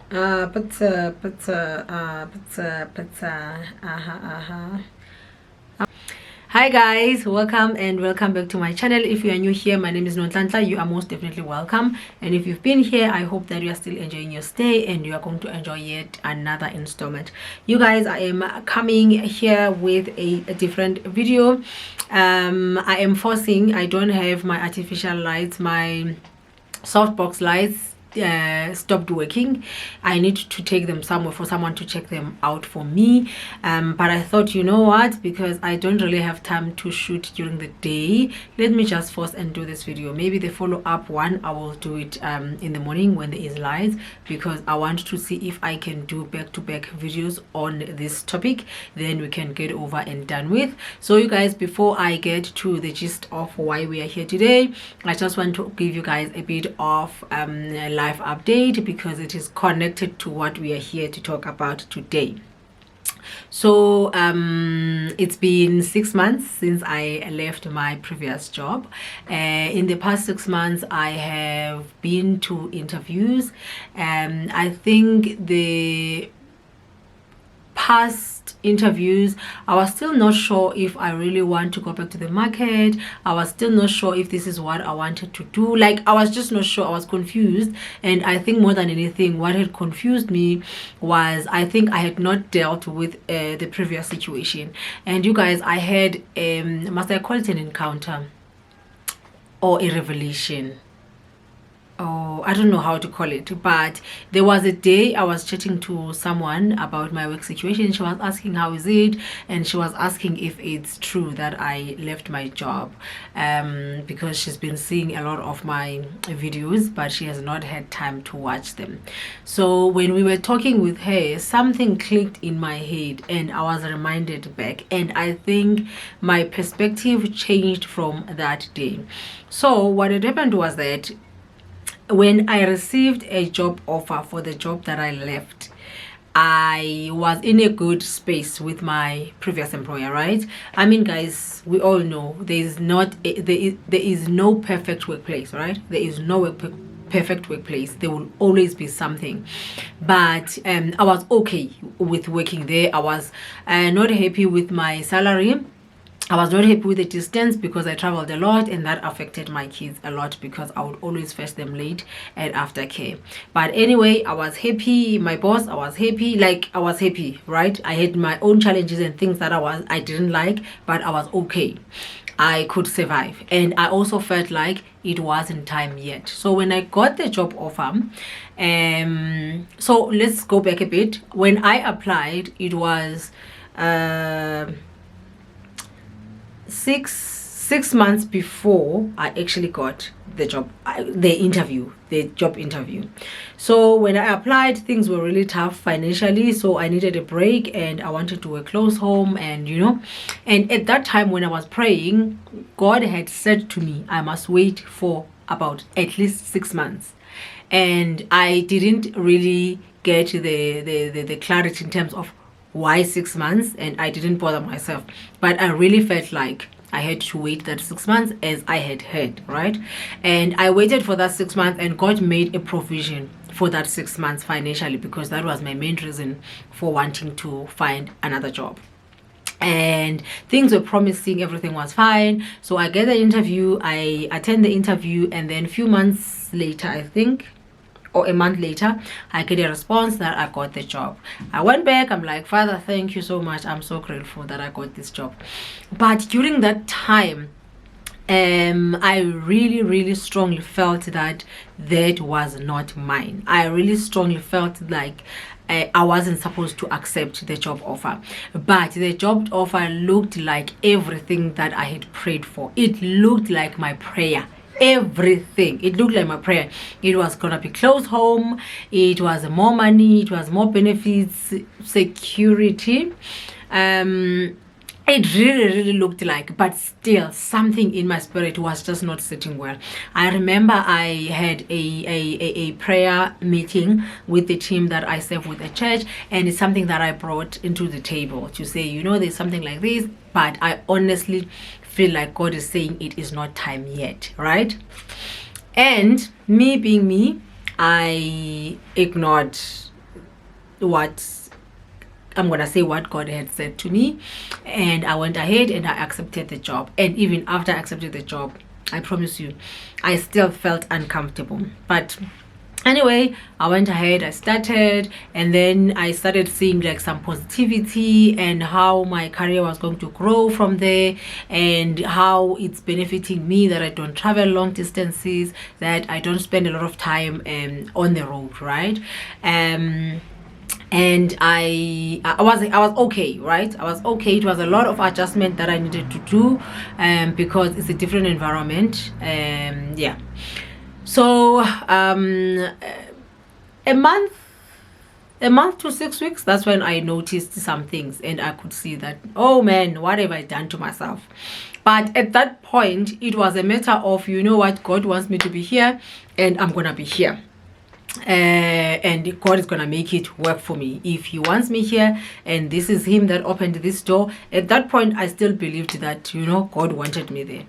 Hi guys, welcome and welcome back to my channel. If you are new here, my name is Nonhlanhla. You are most definitely welcome, and if you've been here, I hope that you are still enjoying your stay and you are going to enjoy yet another installment. You guys, I am coming here with a different video. I am forcing, I don't have my artificial lights, my softbox lights stopped working. I need to take them somewhere for someone to check them out for me, but I thought, you know what, because I don't really have time to shoot during the day, let me just force and do this video. Maybe the follow-up one I will do it in the morning when there is light, because I want to see if I can do back-to-back videos on this topic, then we can get over and done with. So you guys, before I get to the gist of why we are here today, I just want to give you guys a bit of life update, because it is connected to what we are here to talk about today. So it's been 6 months since I left my previous job. In the past 6 months I have been to interviews, and I think the past interviews I was still not sure if I really want to go back to the market. I was still not sure if this is what I wanted to do. Like, I was just not sure. I was confused, and I think more than anything what had confused me was I think I had not dealt with the previous situation. And you guys, I had must I call it an encounter or a revelation? Oh, I don't know how to call it, but there was a day I was chatting to someone about my work situation. She was asking how is it, and she was asking if it's true that I left my job, because she's been seeing a lot of my videos but she has not had time to watch them. So when we were talking with her, something clicked in my head and I was reminded back, and I think my perspective changed from that day. So what had happened was that when I received a job offer for the job that I left, I was in a good space with my previous employer, right? I mean, guys, we all know there is no perfect workplace, right? There is no perfect workplace. There will always be something, but I was okay with working there. I was not happy with my salary. I was not happy with the distance because I traveled a lot, and that affected my kids a lot because I would always fetch them late and aftercare. But anyway, I was happy. My boss, I was happy. Like, I was happy, right? I had my own challenges and things that I didn't like, but I was okay. I could survive, and I also felt like it wasn't time yet. So when I got the job offer, so let's go back a bit. When I applied, it was six months before I actually got the job, the job interview. So when I applied, things were really tough financially, so I needed a break and I wanted to work close home, and and at that time when I was praying, God had said to me I must wait for about at least 6 months, and I didn't really get the clarity in terms of why 6 months, and I didn't bother myself, but I really felt like I had to wait that 6 months as I had heard, right? And I waited for that 6 months, and God made a provision for that 6 months financially, because that was my main reason for wanting to find another job. And things were promising, everything was fine. So I get the interview, I attend the interview, and then a few months later, I think, or a month later, I get a response that I got the job. I went back, I'm like, Father, thank you so much, I'm so grateful that I got this job. But during that time, I really strongly felt that that was not mine. I really strongly felt like I wasn't supposed to accept the job offer. But the job offer looked like everything that I had prayed for. It looked like my prayer. Everything, it looked like my prayer. It was gonna be close home, it was more money, it was more benefits, security. It really looked like, but still something in my spirit was just not sitting well. I remember I had a prayer meeting with the team that I serve with the church, and it's something that I brought into the table to say, there's something like this, but I honestly feel like God is saying it is not time yet, right? And me being me, I ignored what God had said to me, and I went ahead and I accepted the job. And even after I accepted the job, I promise you, I still felt uncomfortable. But anyway, I went ahead, I started, and then I started seeing like some positivity and how my career was going to grow from there, and how it's benefiting me that I don't travel long distances, that I don't spend a lot of time on the road, right? And I was okay, right? I was okay. It was a lot of adjustment that I needed to do, because it's a different environment. Yeah. So a month to 6 weeks, that's when I noticed some things, and I could see that, oh man, what have I done to myself? But at that point, it was a matter of, you know what, God wants me to be here, and I'm gonna be here. And God is gonna make it work for me if He wants me here, and this is Him that opened this door. At that point, I still believed that, you know, God wanted me there.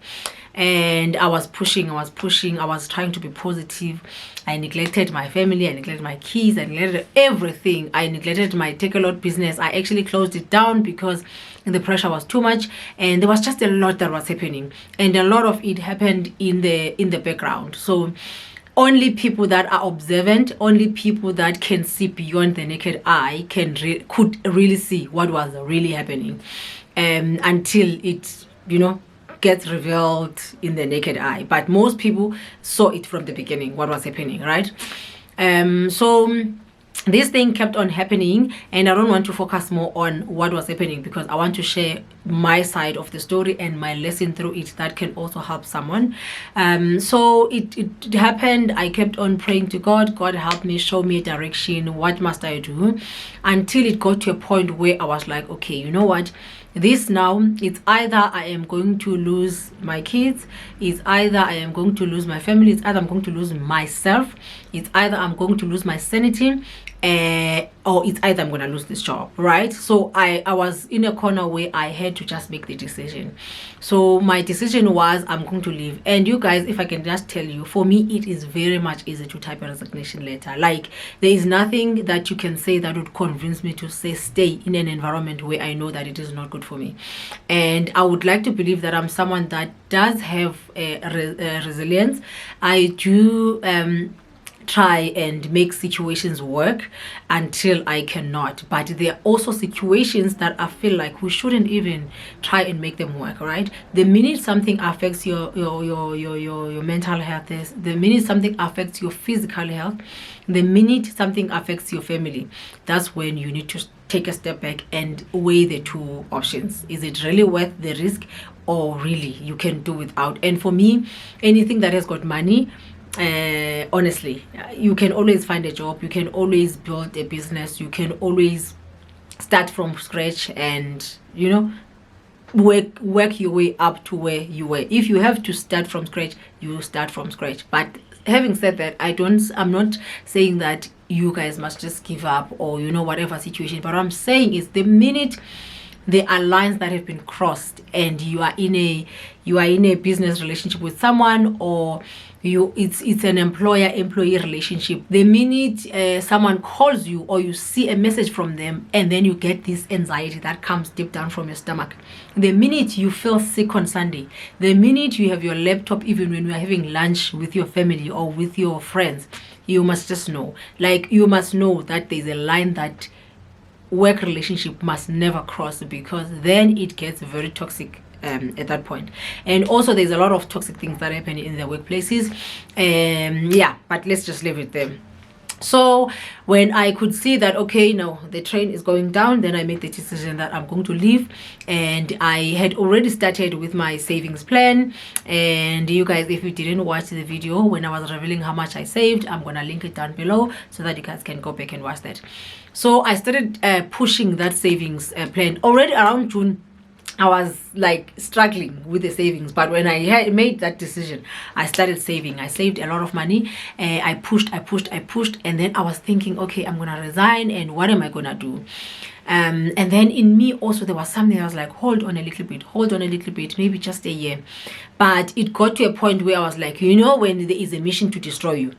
And I was pushing, I was trying to be positive. I neglected my family, I neglected my kids, I neglected everything. I neglected my take-a-lot business. I actually closed it down because the pressure was too much, and there was just a lot that was happening, and a lot of it happened in the background. So only people that are observant, only people that can see beyond the naked eye could really see what was really happening, until it, you know, gets revealed in the naked eye. But most people saw it from the beginning, what was happening, right? So this thing kept on happening, and I don't want to focus more on what was happening, because I want to share my side of the story and my lesson through it that can also help someone. So it happened. I kept on praying to God. God, help me, show me a direction. What must I do? Until it got to a point where I was like, okay, you know what, this now, it's either I am going to lose my kids, it's either I am going to lose my family, it's either I'm going to lose myself, it's either I'm going to lose my sanity, or it's either I'm going to lose this job, right? So I was in a corner where I had to just make the decision. So my decision was, I'm going to leave. And you guys, if I can just tell you, for me, it is very much easy to type a resignation letter. Like, there is nothing that you can say that would convince me to say stay in an environment where I know that it is not good for me. And I would like to believe that I'm someone that does have resilience. I do try and make situations work until I cannot, but there are also situations that I feel like we shouldn't even try and make them work, right? The minute something affects your mental health, the minute something affects your physical health, the minute something affects your family, that's when you need to take a step back and weigh the two options. Is it really worth the risk, or really you can do without? And for me, anything that has got money, honestly, you can always find a job, you can always build a business, you can always start from scratch, and, you know, work your way up to where you were. If you have to start from scratch, you start from scratch. But having said that, I'm not saying that you guys must just give up, or, you know, whatever situation. But what I'm saying is, the minute there are lines that have been crossed, and you are in a business relationship with someone, or it's an employer-employee relationship, the minute someone calls you, or you see a message from them, and then you get this anxiety that comes deep down from your stomach, the minute you feel sick on Sunday, the minute you have your laptop, even when you are having lunch with your family or with your friends, you must just know, like, you must know that there's a line that work relationship must never cross, because then it gets very toxic at that point. And also, there's a lot of toxic things that happen in the workplaces. Yeah, but let's just leave it there. So when I could see that, okay, no, the train is going down, then I made the decision that I'm going to leave. And I had already started with my savings plan. And you guys, if you didn't watch the video when I was revealing how much I saved, I'm gonna link it down below so that you guys can go back and watch that. So I started pushing that savings plan already around June. I was like struggling with the savings, but when I had made that decision, I started saving. I saved a lot of money. I pushed, and then I was thinking, okay, I'm gonna resign, and what am I gonna do? And then in me also, there was something I was like, hold on a little bit, maybe just a year. But it got to a point where I was like, you know, when there is a mission to destroy you,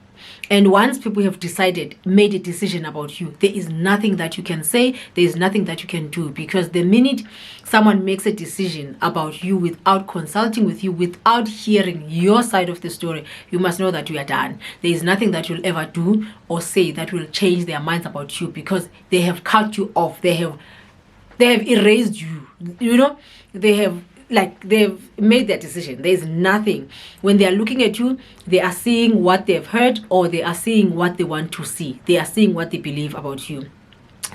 And once people have decided, made a decision about you, there is nothing that you can say, there is nothing that you can do, because the minute someone makes a decision about you without consulting with you, without hearing your side of the story, you must know that you are done. There is nothing that you'll ever do or say that will change their minds about you, because they have cut you off. They have erased you. You know, they've made their decision. There's nothing. When they are looking at you, they are seeing what they've heard, or they are seeing what they want to see. They are seeing what they believe about you.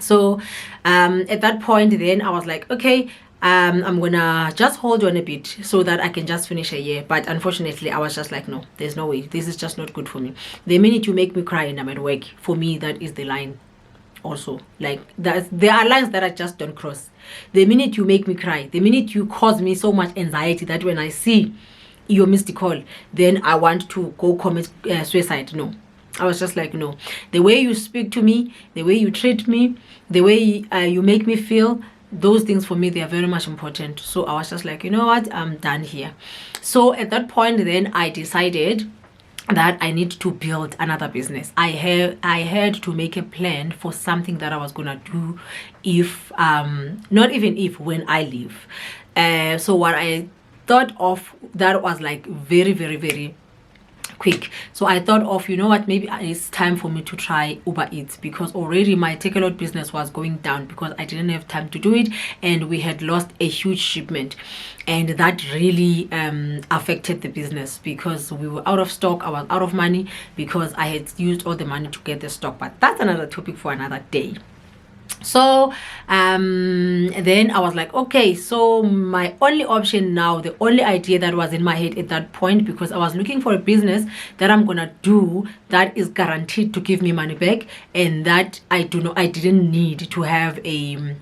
So at that point, then I was like, okay, I'm gonna just hold on a bit so that I can just finish a year. But unfortunately, I was just like, no, there's no way. This is just not good for me. The minute you make me cry and I'm at work, for me, that is the line. Also, like, there are lines that I just don't cross. The minute you make me cry, the minute you cause me so much anxiety that when I see your missed call, then I want to go commit suicide. No, I was just like, no. The way you speak to me, the way you treat me, the way you make me feel, those things for me, they are very much important. So I was just like, you know what, I'm done here. So at that point, then I decided that I need to build another business. I had to make a plan for something that I was gonna do if not even if, when I leave. So what I thought of, that was like very, very, very quick. So I thought of, you know what, maybe it's time for me to try Uber Eats, because already my take-a-lot business was going down because I didn't have time to do it, and we had lost a huge shipment, and that really affected the business because we were out of stock. I was out of money because I had used all the money to get the stock, but that's another topic for another day. So then I was like, okay, so my only option now, the only idea that was in my head at that point, because I was looking for a business that I'm gonna do that is guaranteed to give me money back, and that I didn't need to have a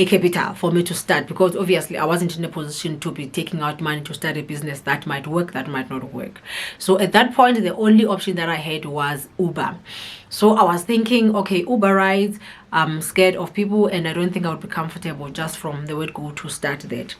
capital for me to start, because obviously I wasn't in a position to be taking out money to start a business that might work, that might not work. So at that point, the only option that I had was Uber. So I was thinking, okay, Uber rides, I'm scared of people, and I don't think I would be comfortable just from the word go to start that.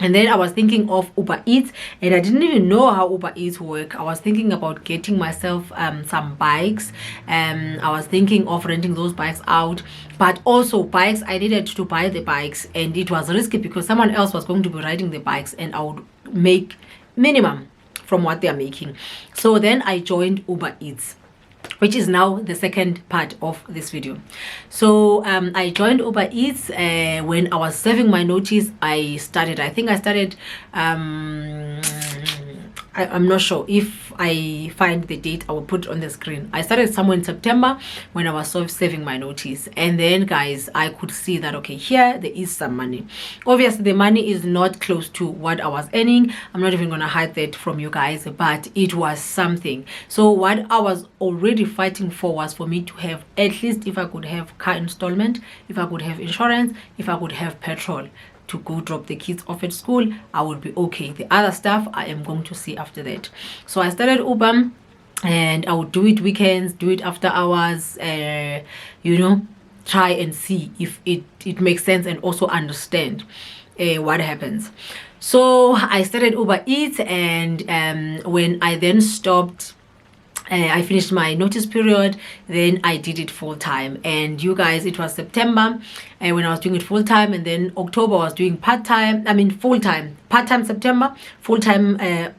And then I was thinking of Uber Eats, and I didn't even know how Uber Eats work. I was thinking about getting myself some bikes. I was thinking of renting those bikes out, but also bikes, I needed to buy the bikes, and it was risky because someone else was going to be riding the bikes, and I would make minimum from what they are making. So then I joined Uber Eats, which is now the second part of this video. So I joined Uber Eats when I was serving my notice. I think I started I'm not sure. If I find the date, I will put it on the screen. I started somewhere in September when I was serving my notice, and then guys, I could see that okay, here there is some money. Obviously the money is not close to what I was earning. I'm not even gonna hide that from you guys, but it was something. So what I was already fighting for was for me to have, at least if I could have car installment, if I could have insurance, if I could have petrol to go drop the kids off at school, I would be okay. The other stuff I am going to see after that. So I started Uber, and I would do it weekends, do it after hours, you know, try and see if it makes sense, and also understand what happens. So I started Uber Eats, and when I then stopped, I finished my notice period, then I did it full time. And you guys, it was September when I was doing it full time, and then October I was doing part-time, full time, part-time September, full-time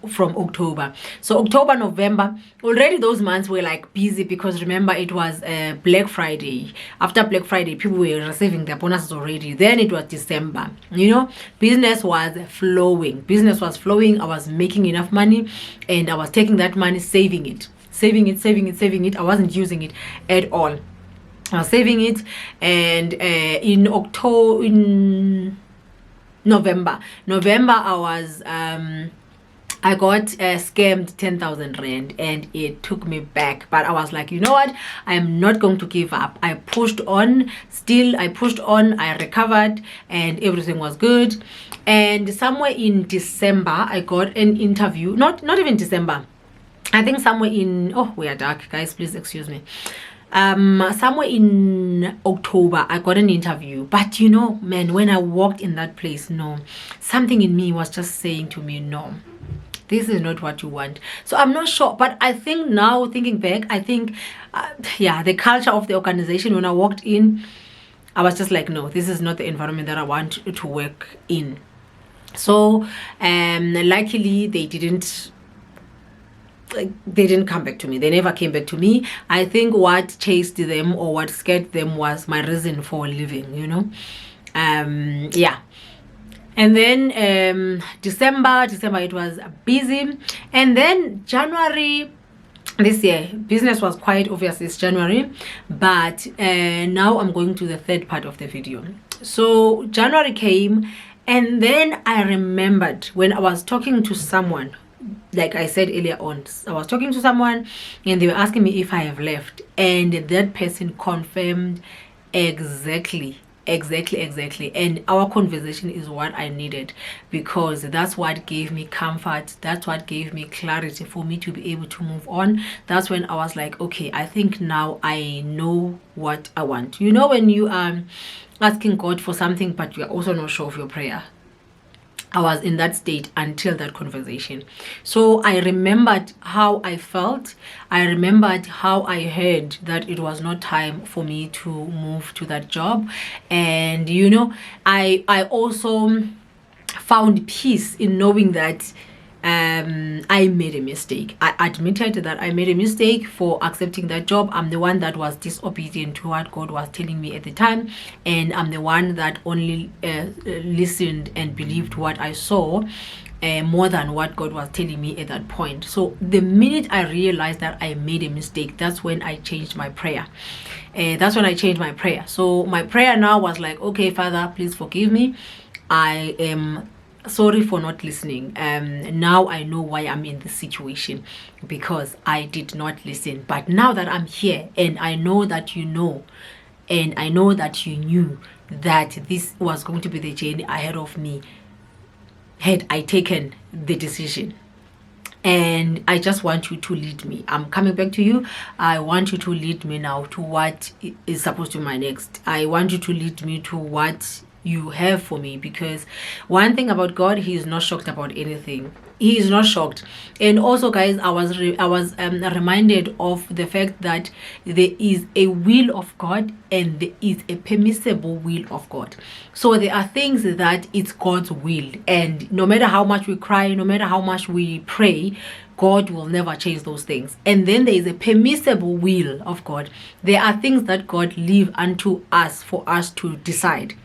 from October. So October, November, already those months were like busy, because remember it was Black Friday. After Black Friday, people were receiving their bonuses already. Then it was December, you know, business was flowing. I was making enough money, and I was taking that money, saving it. I wasn't using it at all. I was saving it, and in November I was I got scammed 10,000 rand, and it took me back. But I was like, you know what, I am not going to give up. I pushed on, I recovered, and everything was good. And somewhere in December I got an interview, not even December, I think somewhere in, oh, we are dark, guys, please excuse me. Somewhere in October, I got an interview. But you know, man, when I walked in that place, no, something in me was just saying to me, no, this is not what you want. So I'm not sure, but I think now, thinking back, I think the culture of the organization, when I walked in, I was just like, no, this is not the environment that I want to work in. So luckily they didn't come back to me. They never came back to me. I think what chased them or what scared them was my reason for leaving, you know. And then December it was busy, and then January this year business was quite obvious. It's January, but now I'm going to the third part of the video. So January came, and then I remembered when I was talking to someone, like I said earlier on, I was talking to someone and they were asking me if I have left, and that person confirmed exactly, and our conversation is what I needed, because that's what gave me comfort, that's what gave me clarity for me to be able to move on. That's when I was like, okay, I think now I know what I want. You know, when you are asking God for something but you are also not sure of your prayer. I was in that state until that conversation. So I remembered how I felt. I remembered how I heard that it was not time for me to move to that job. And you know, I also found peace in knowing that I made a mistake. I admitted that I made a mistake for accepting that job. I'm the one that was disobedient to what God was telling me at the time, and I'm the one that only listened and believed what I saw more than what God was telling me at that point. So the minute I realized that I made a mistake, that's when I changed my prayer. So my prayer now was like, okay, Father, please forgive me. I am sorry for not listening. Now I know why I'm in this situation, because I did not listen. But now that I'm here, and I know that you know, and I know that you knew that this was going to be the journey ahead of me, had I taken the decision, and I just want you to lead me. I'm coming back to you. I want you to lead me now to what is supposed to be my next. I want you to lead me to what you have for me, because one thing about God, he is not shocked about anything. He is not shocked. And also, guys, I was reminded of the fact that there is a will of God and there is a permissible will of God. So there are things that it's God's will, and no matter how much we cry, no matter how much we pray, God will never change those things. And then there is a permissible will of God. There are things that God leave unto us for us to decide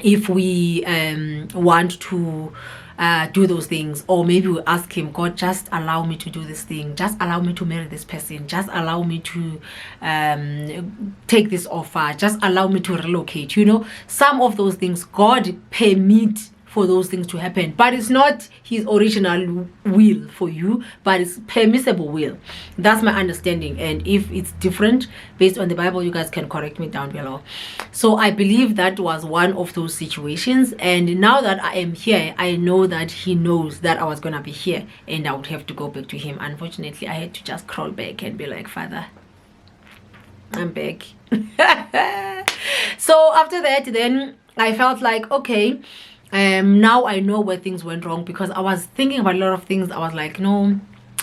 if we want to do those things. Or maybe we ask him, God, just allow me to do this thing, just allow me to marry this person, just allow me to take this offer, just allow me to relocate. You know, some of those things God permits for those things to happen, but it's not his original will for you, but it's permissible will. That's my understanding, and if it's different based on the Bible, you guys can correct me down below. So I believe that was one of those situations, and now that I am here, I know that he knows that I was gonna be here and I would have to go back to him. Unfortunately, I had to just crawl back and be like, Father, I'm back. So after that, then I felt like, okay, now I know where things went wrong, because I was thinking about a lot of things. I was like, no,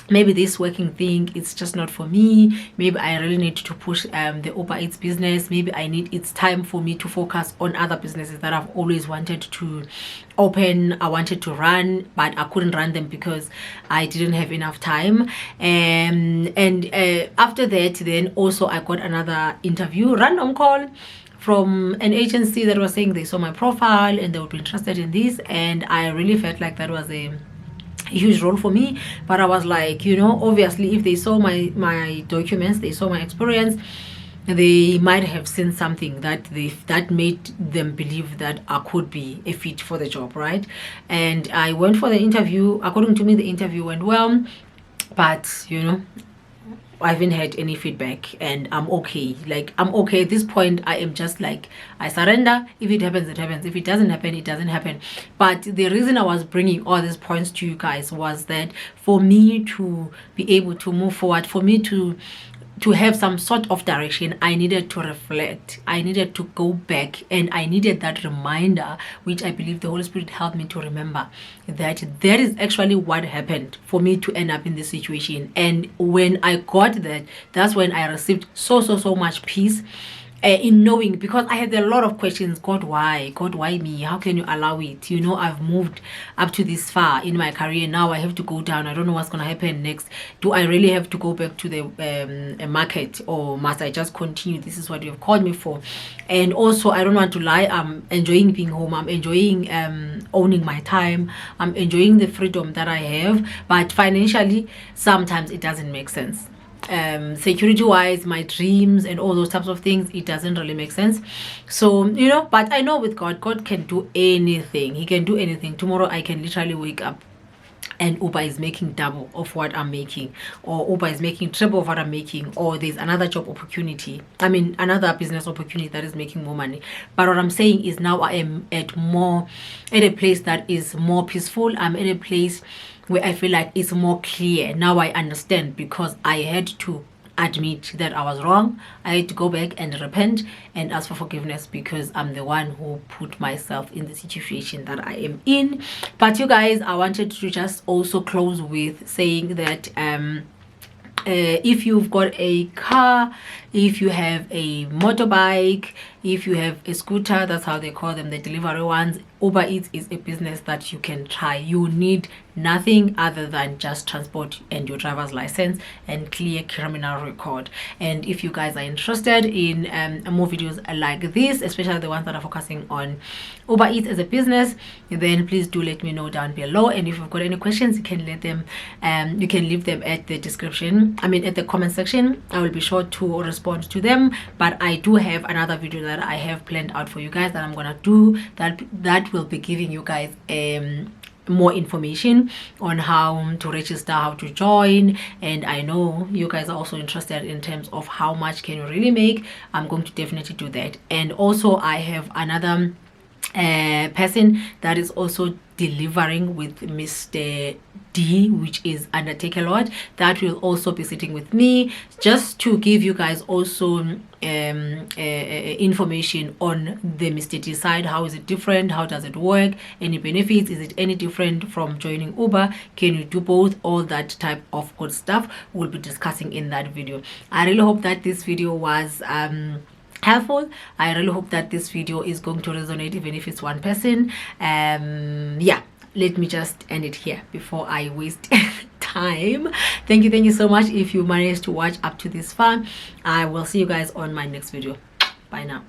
maybe this working thing, it's just not for me. Maybe I really need to push the Uber Eats business. Maybe it's time for me to focus on other businesses that I've always wanted to open. I wanted to run, but I couldn't run them because I didn't have enough time. And after that, then also I got another interview, random call from an agency that was saying they saw my profile and they would be interested in this, and I really felt like that was a huge role for me. But I was like, you know, obviously if they saw my documents, they saw my experience, they might have seen something that made them believe that I could be a fit for the job, right? And I went for the interview. According to me, the interview went well, but you know, I haven't had any feedback, and I'm okay. Like, I'm okay at this point. I am just like, I surrender. If it happens, it happens. If it doesn't happen, it doesn't happen. But the reason I was bringing all these points to you guys was that for me to be able to move forward, for me to to have some sort of direction, I needed to reflect. I needed to go back, and I needed that reminder, which I believe the Holy Spirit helped me to remember, that that is actually what happened for me to end up in this situation. And when I got that, that's when I received so much peace. In knowing, because I had a lot of questions. God, why? God, why me? How can you allow it? You know, I've moved up to this far in my career. Now I have to go down. I don't know what's going to happen next. Do I really have to go back to the market, or must I just continue? This is what you have called me for. And also, I don't want to lie, I'm enjoying being home. I'm enjoying owning my time. I'm enjoying the freedom that I have. But financially, sometimes it doesn't make sense. Security wise, my dreams and all those types of things, it doesn't really make sense. So, you know, but I know with God can do anything. He can do anything. Tomorrow I can literally wake up and Uber is making double of what I'm making, or Uber is making triple of what I'm making, or there's another job opportunity, another business opportunity that is making more money. But what I'm saying is, now I am at a place that is more peaceful. I'm at a place where I feel like it's more clear. Now I understand, because I had to admit that I was wrong. I had to go back and repent and ask for forgiveness, because I'm the one who put myself in the situation that I am in. But you guys, I wanted to just also close with saying that if you've got a car, if you have a motorbike, if you have a scooter, that's how they call them, the delivery ones, Uber Eats is a business that you can try. You need nothing other than just transport and your driver's license and clear criminal record. And if you guys are interested in more videos like this, especially the ones that are focusing on Uber Eats as a business, then please do let me know down below. And if you've got any questions, you can leave them at the description, at the comment section. I will be sure to respond to them. But I do have another video that I have planned out for you guys that I'm gonna do, that will be giving you guys more information on how to register, how to join. And I know you guys are also interested in terms of how much can you really make. I'm going to definitely do that. And also I have another person that is also delivering with Mr. D, which is Undertake a Lot, that will also be sitting with me, just to give you guys also information on the Mr. D side. How is it different? How does it work? Any benefits? Is it any different from joining Uber? Can you do both? All that type of good stuff we'll be discussing in that video. I really hope that this video was helpful. I really hope that this video is going to resonate, even if it's one person. Yeah, let me just end it here before I waste time. Thank you so much if you managed to watch up to this far. I will see you guys on my next video. Bye now.